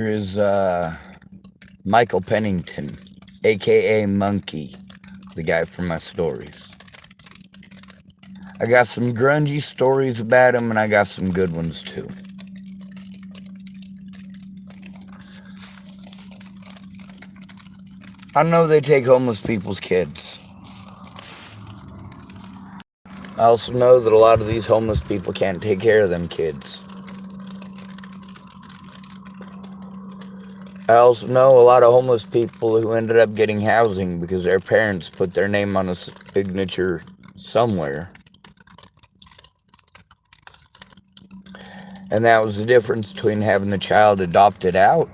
Here is Michael Pennington, aka Monkey, the guy from my stories. I got some grungy stories about him, and I got some good ones too. I know they take homeless people's kids. I also know that a lot of these homeless people can't take care of them kids. I also know a lot of homeless people who ended up getting housing because their parents put their name on a signature somewhere. And that was the difference between having the child adopted out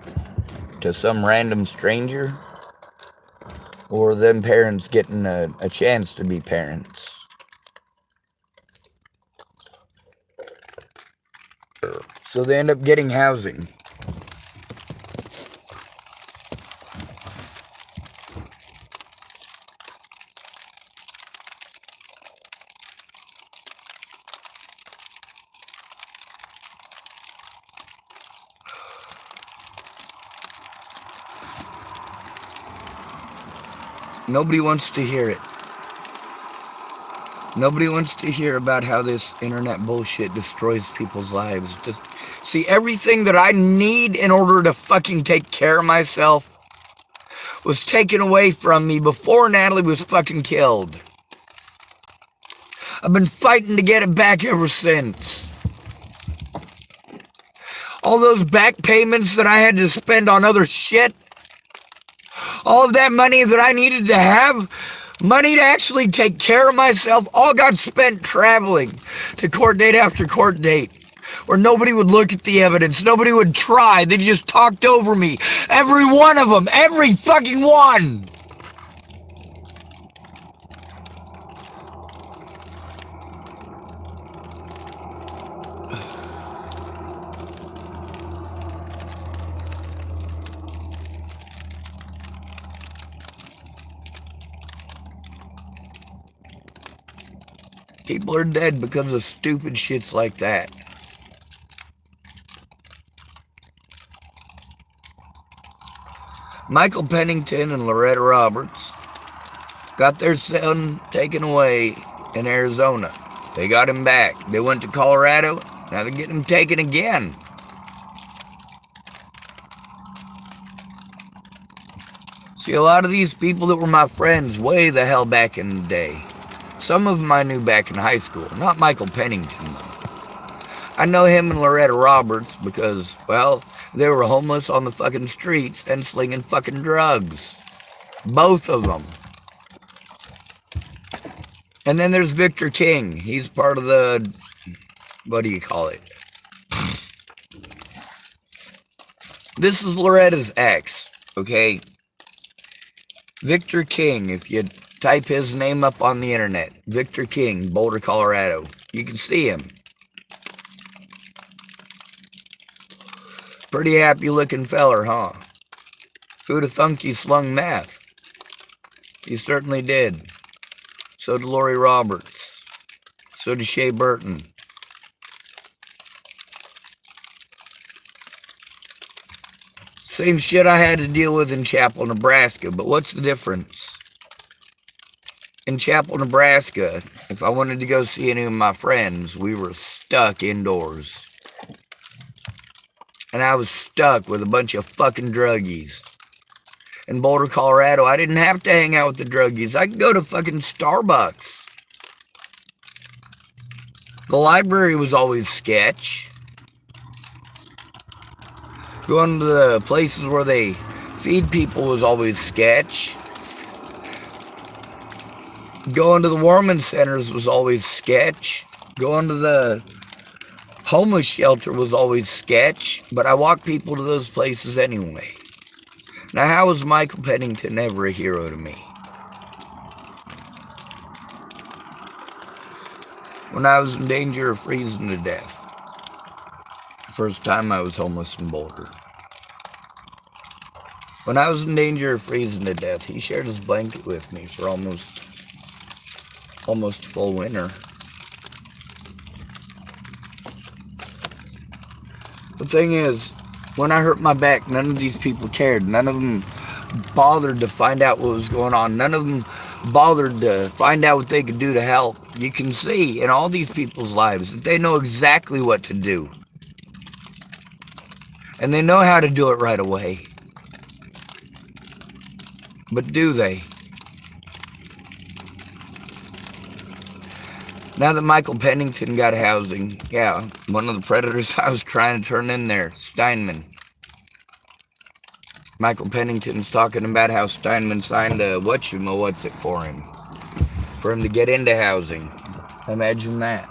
to some random stranger or them parents getting a chance to be parents. So they end up getting housing. Nobody wants to hear it. Nobody wants to hear about how this internet bullshit destroys people's lives. Just see, everything that I need in order to fucking take care of myself was taken away from me before Natalie was fucking killed. I've been fighting to get it back ever since. All those back payments that I had to spend on other shit, all of that money that I needed to have, money to actually take care of myself, all got spent traveling to court date after court date, where nobody would look at the evidence, nobody would try, they just talked over me. Every one of them, every fucking one. People are dead because of stupid shits like that. Michael Pennington and Loretta Roberts got their son taken away in Arizona. They got him back. They went to Colorado. Now they're getting him taken again. See, a lot of these people that were my friends way the hell back in the day. Some of them I knew back in high school. Not Michael Pennington, though. I know him and Loretta Roberts because, well, they were homeless on the fucking streets and slinging fucking drugs. Both of them. And then there's Victor King. He's part of the, what do you call it? This is Loretta's ex, okay? Victor King, if you type his name up on the internet, Victor King, Boulder, Colorado, you can see him. Pretty happy looking feller, huh? Who'd have thunk he slung meth? He certainly did. So did Lori Roberts. So did Shea Burton. Same shit I had to deal with in Chapel, Nebraska, but what's the difference? In Chapel, Nebraska, if I wanted to go see any of my friends, we were stuck indoors. And I was stuck with a bunch of fucking druggies. In Boulder, Colorado, I didn't have to hang out with the druggies. I could go to fucking Starbucks. The library was always sketch. Going to the places where they feed people was always sketch. Going to the warming centers was always sketch. Going to the homeless shelter was always sketch. But I walked people to those places anyway. Now, how was Michael Pennington ever a hero to me? When I was in danger of freezing to death. The first time I was homeless in Boulder. When I was in danger of freezing to death, he shared his blanket with me for almost full winter. The thing is, When I hurt my back, none of these people cared. None of them bothered to find out what was going on. None of them bothered to find out what they could do to help. You can see in all these people's lives that they know exactly what to do. And they know how to do it right away. But do they? Now that Michael Pennington got housing, yeah, one of the predators I was trying to turn in there, Steinman. Michael Pennington's talking about how Steinman signed a what's-it for him to get into housing. Imagine that.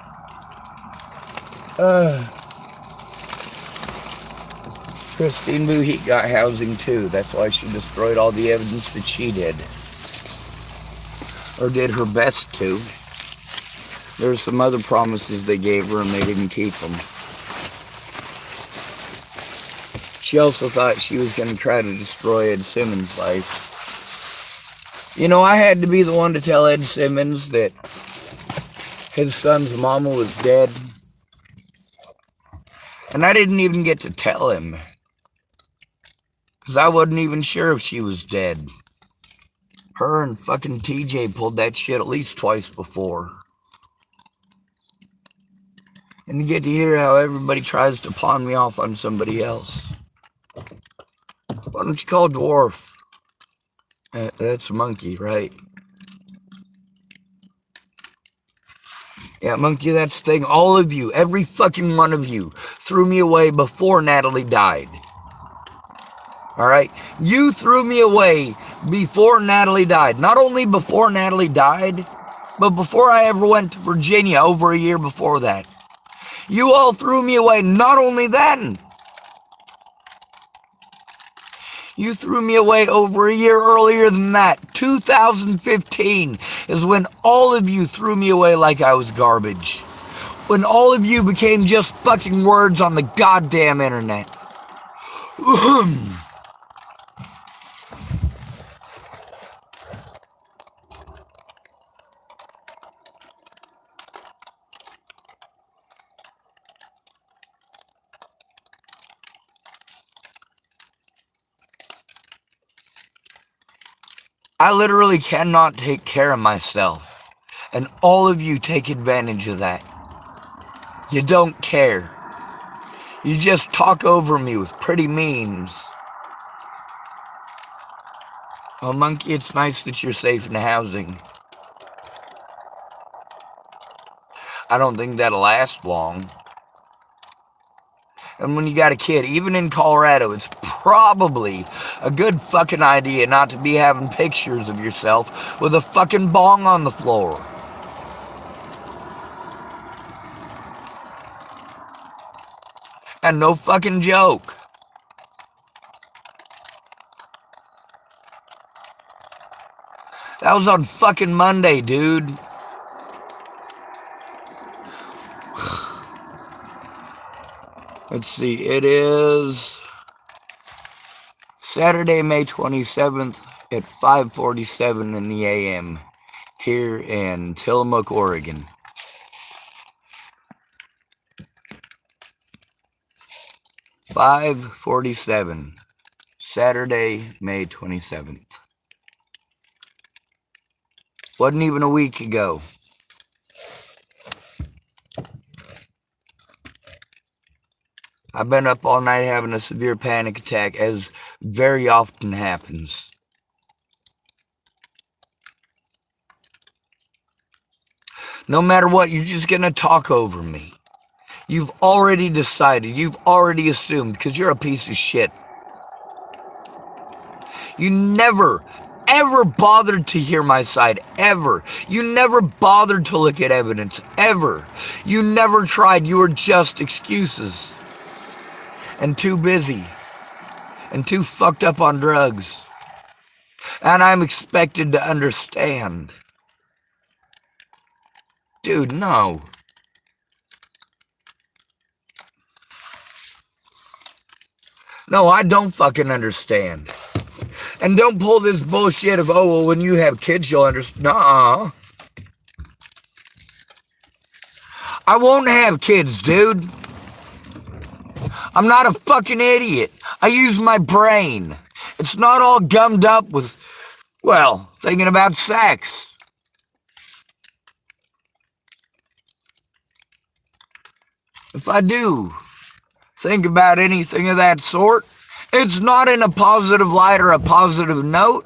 Christine Buhey got housing too. That's why she destroyed all the evidence that she did. Or did her best to. There's some other promises they gave her and they didn't keep them. She also thought she was going to try to destroy Ed Simmons' life. You know, I had to be the one to tell Ed Simmons that his son's mama was dead. And I didn't even get to tell him. Because I wasn't even sure if she was dead. Her and fucking TJ pulled that shit at least twice before. And you get to hear how everybody tries to pawn me off on somebody else. Why don't you call Dwarf? That's a monkey, right? Yeah, monkey, that's the thing. All of you, every fucking one of you, threw me away before Natalie died. Alright? You threw me away before Natalie died. Not only before Natalie died, but before I ever went to Virginia over a year before that. You all threw me away. Not only then, you threw me away over a year earlier than that. 2015 is when all of you threw me away like I was garbage. When all of you became just fucking words on the goddamn internet. I literally cannot take care of myself. And all of you take advantage of that. You don't care. You just talk over me with pretty memes. Well, monkey, it's nice that you're safe in housing. I don't think that'll last long. And when you got a kid, even in Colorado, it's probably a good fucking idea not to be having pictures of yourself with a fucking bong on the floor. And no fucking joke. That was on fucking Monday, dude. Let's see, it is Saturday, May 27th at 5:47 in the a.m. here in Tillamook, Oregon. $5:47, Saturday, May 27th. Wasn't even a week ago. I've been up all night having a severe panic attack, as very often happens. No matter what, you're just going to talk over me. You've already decided, you've already assumed, because you're a piece of shit. You never, ever bothered to hear my side, ever. You never bothered to look at evidence, ever. You never tried, you were just excuses. And too busy. And too fucked up on drugs. And I'm expected to understand. Dude, no. No, I don't fucking understand. And don't pull this bullshit of, oh, well, when you have kids, you'll understand. Nuh-uh. I won't have kids, dude. I'm not a fucking idiot. I use my brain. It's not all gummed up with, well, thinking about sex. If I do think about anything of that sort, it's not in a positive light or a positive note.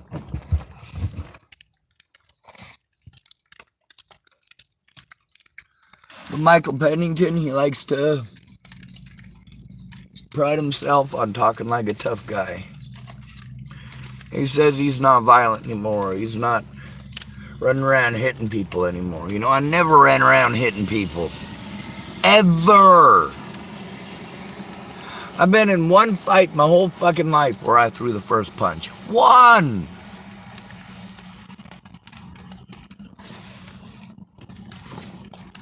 But Michael Pennington, he likes to pride himself on talking like a tough guy. He says he's not violent anymore. He's not running around hitting people anymore. You know, I never ran around hitting people. Ever. I've been in one fight my whole fucking life where I threw the first punch. One!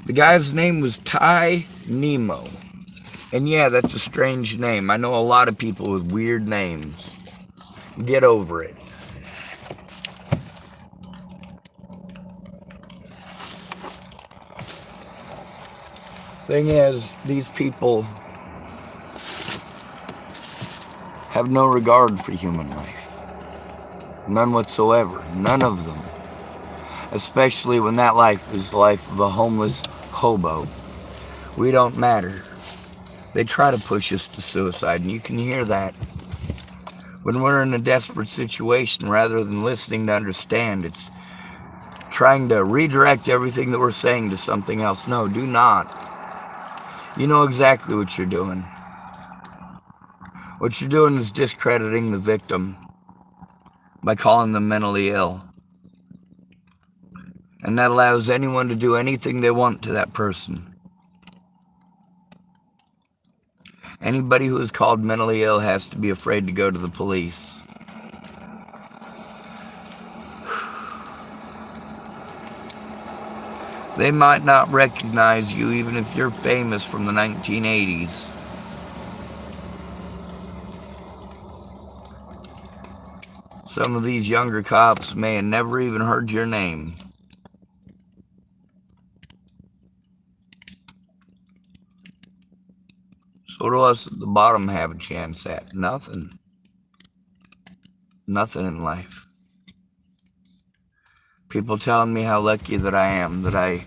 The guy's name was Ty Nemo. And yeah, that's a strange name. I know a lot of people with weird names. Get over it. Thing is, these people have no regard for human life. None whatsoever. None of them. Especially when that life is the life of a homeless hobo. We don't matter. They try to push us to suicide, and you can hear that. When we're in a desperate situation, rather than listening to understand, it's trying to redirect everything that we're saying to something else. No, do not. You know exactly what you're doing. What you're doing is discrediting the victim by calling them mentally ill. And that allows anyone to do anything they want to that person. Anybody who is called mentally ill has to be afraid to go to the police. They might not recognize you even if you're famous from the 1980s. Some of these younger cops may have never even heard your name. So do us at the bottom have a chance at? Nothing. Nothing in life. People telling me how lucky that I am, that I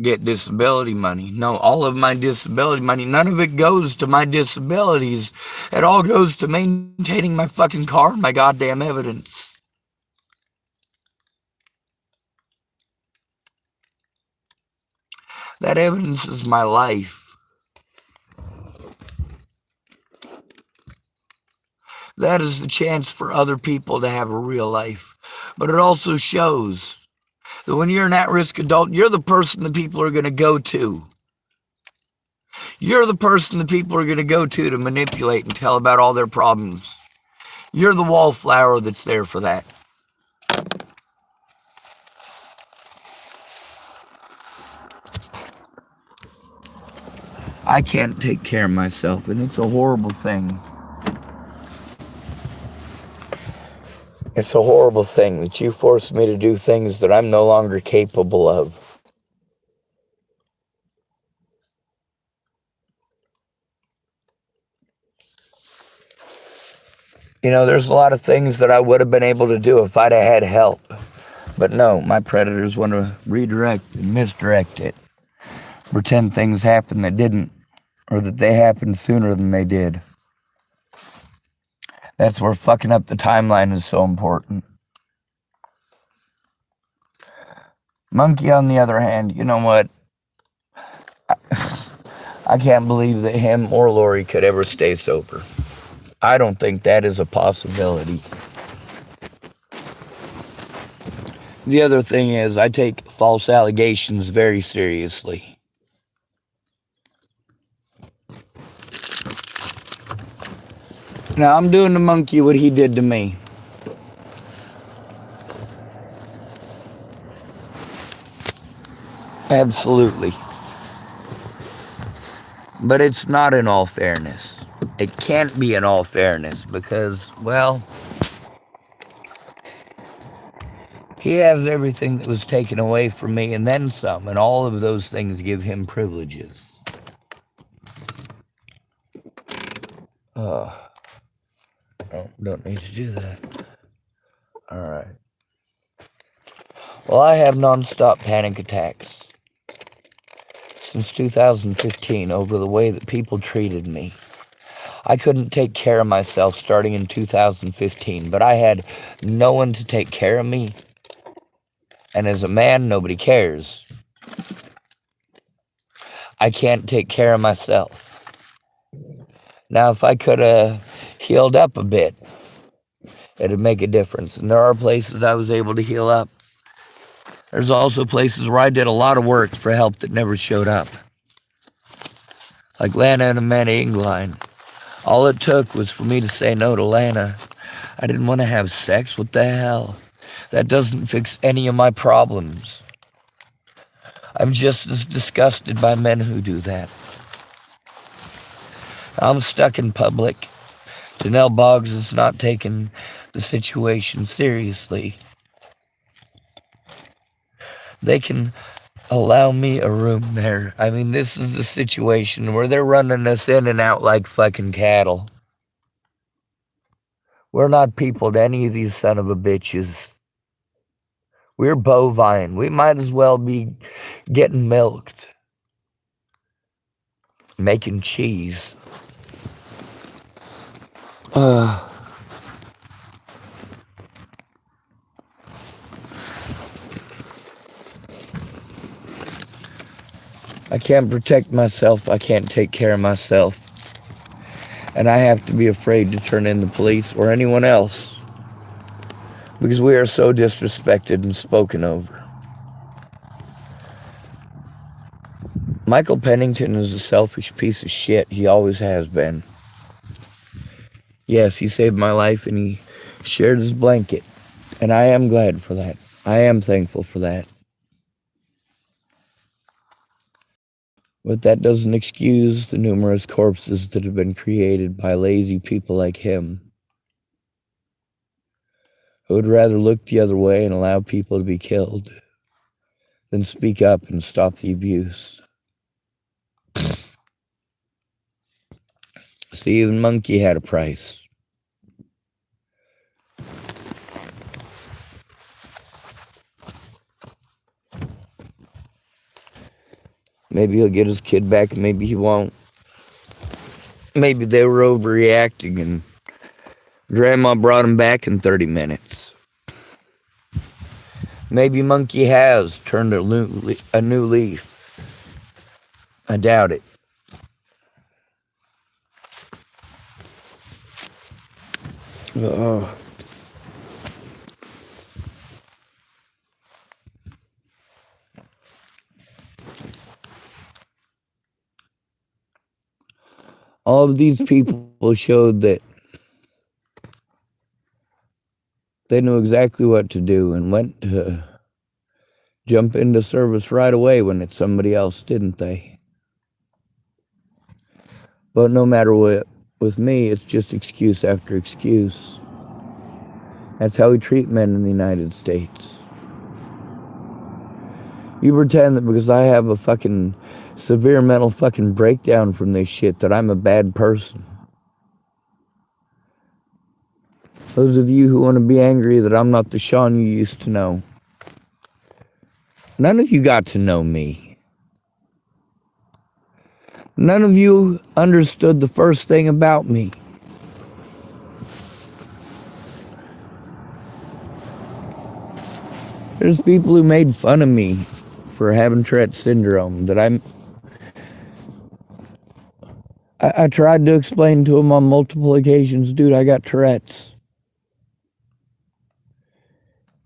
get disability money. No, all of my disability money, none of it goes to my disabilities. It all goes to maintaining my fucking car and my goddamn evidence. That evidence is my life. That is the chance for other people to have a real life. But it also shows that when you're an at-risk adult, you're the person that people are going to go to. You're the person that people are going to go to manipulate and tell about all their problems. You're the wallflower that's there for that. I can't take care of myself, and it's a horrible thing. It's a horrible thing that you force me to do things that I'm no longer capable of. You know, there's a lot of things that I would have been able to do if I'd have had help. But no, my predators want to redirect and misdirect it. Pretend things happened that didn't, or that they happened sooner than they did. That's where fucking up the timeline is so important. Monkey, on the other hand, you know what? I can't believe that him or Lori could ever stay sober. I don't think that is a possibility. The other thing is, I take false allegations very seriously. Now, I'm doing to Monkey what he did to me. Absolutely. But it's not in all fairness. It can't be in all fairness because, well, he has everything that was taken away from me and then some, and all of those things give him privileges. Oh, don't need to do that. Alright. Well, I have nonstop panic attacks since 2015 over the way that people treated me. I couldn't take care of myself starting in 2015, but I had no one to take care of me. And as a man, nobody cares. I can't take care of myself. Now, if I could have healed up a bit, it'd make a difference. And there are places I was able to heal up. There's also places where I did a lot of work for help that never showed up. Like Lana and Amanda Ingline. All it took was for me to say no to Lana. I didn't want to have sex. What the hell? That doesn't fix any of my problems. I'm just as disgusted by men who do that. I'm stuck in public. Janelle Boggs is not taking the situation seriously. They can allow me a room there. I mean, this is a situation where they're running us in and out like fucking cattle. We're not people to any of these son of a bitches. We're bovine. We might as well be getting milked, making cheese. I can't protect myself. I can't take care of myself. And I have to be afraid to turn in the police or anyone else because we are so disrespected and spoken over. Michael Pennington is a selfish piece of shit. He always has been. Yes, he saved my life and he shared his blanket. And I am glad for that. I am thankful for that. But that doesn't excuse the numerous corpses that have been created by lazy people like him, who would rather look the other way and allow people to be killed than speak up and stop the abuse. See, even Monkey had a price. Maybe he'll get his kid back and maybe he won't. Maybe they were overreacting and Grandma brought him back in 30 minutes. Maybe Monkey has turned a new leaf. I doubt it. All of these people showed that they knew exactly what to do and went to jump into service right away when it's somebody else, didn't they? But no matter what, with me, it's just excuse after excuse. That's how we treat men in the United States. You pretend that because I have a fucking severe mental fucking breakdown from this shit that I'm a bad person. Those of you who want to be angry that I'm not the Sean you used to know. None of you got to know me. None of you understood the first thing about me. There's people who made fun of me for having Tourette syndrome that I tried to explain to them on multiple occasions, dude, I got Tourette's.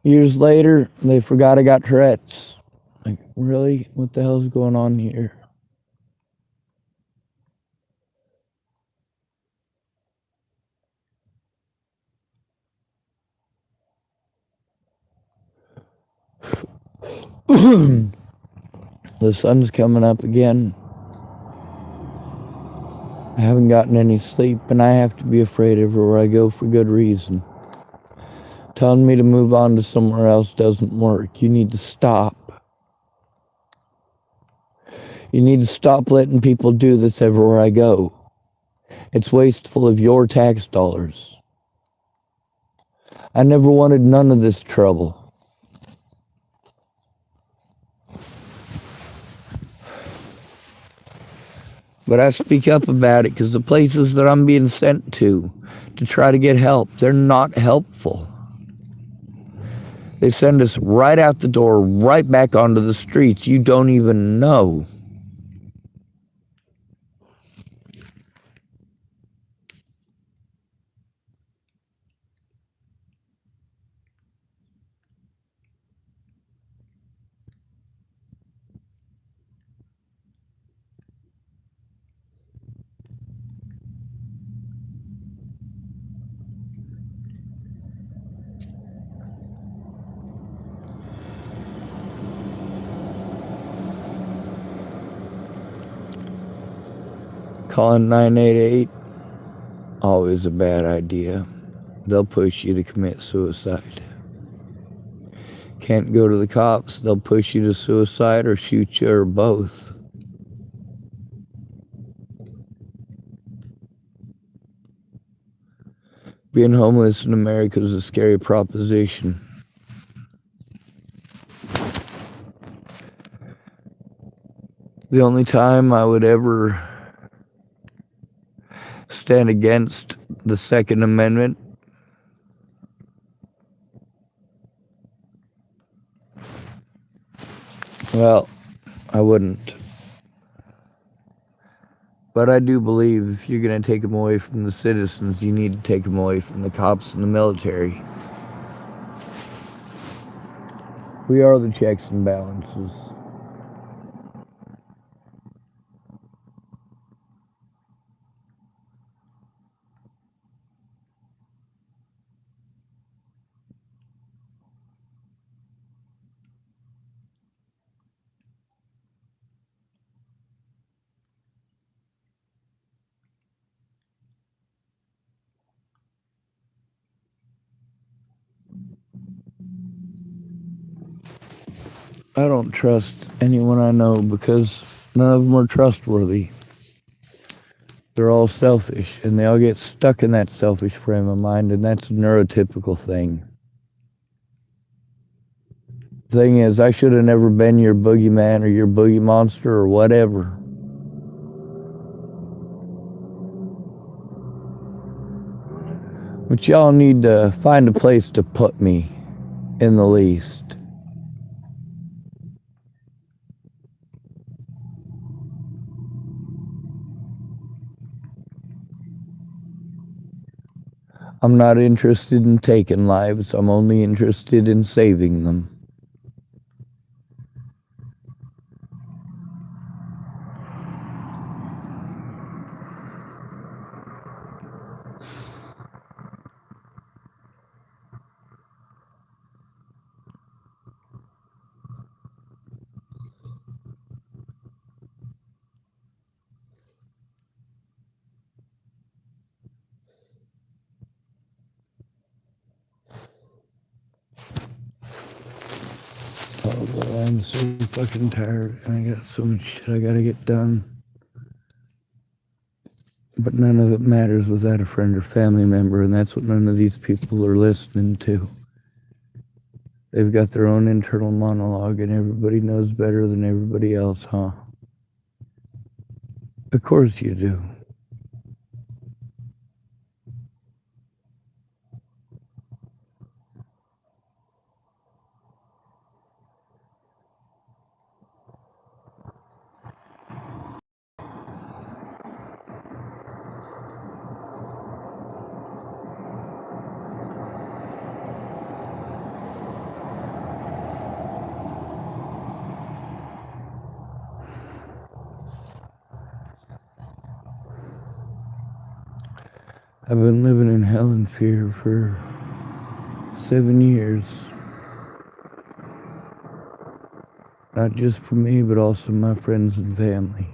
Years later, they forgot I got Tourette's. Like, really? What the hell's going on here? The sun's coming up again. I haven't gotten any sleep, and I have to be afraid everywhere I go for good reason. Telling me to move on to somewhere else doesn't work. You need to stop. You need to stop letting people do this everywhere I go. It's wasteful of your tax dollars. I never wanted none of this trouble. But I speak up about it because the places that I'm being sent to try to get help, they're not helpful. They send us right out the door, right back onto the streets. You don't even know. Calling 988, always a bad idea. They'll push you to commit suicide. Can't go to the cops, they'll push you to suicide or shoot you or both. Being homeless in America is a scary proposition. The only time I would ever stand against the Second Amendment well, I wouldn't. But I do believe if you're going to take them away from the citizens, you need to take them away from the cops and the military. We are the checks and balances. I don't trust anyone I know because none of them are trustworthy. They're all selfish, and they all get stuck in that selfish frame of mind, and that's a neurotypical thing. The thing is, I should have never been your boogeyman or your boogie monster or whatever. But y'all need to find a place to put me, in the least. I'm not interested in taking lives. I'm only interested in saving them. Oh, I'm so fucking tired, and I got so much shit I gotta get done. But none of it matters without a friend or family member, and that's what none of these people are listening to. They've got their own internal monologue, and everybody knows better than everybody else, huh? Of course you do. I've been living in hell and fear for 7 years. Not just for me, but also my friends and family.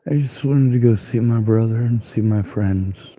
I just wanted to go see my brother and see my friends.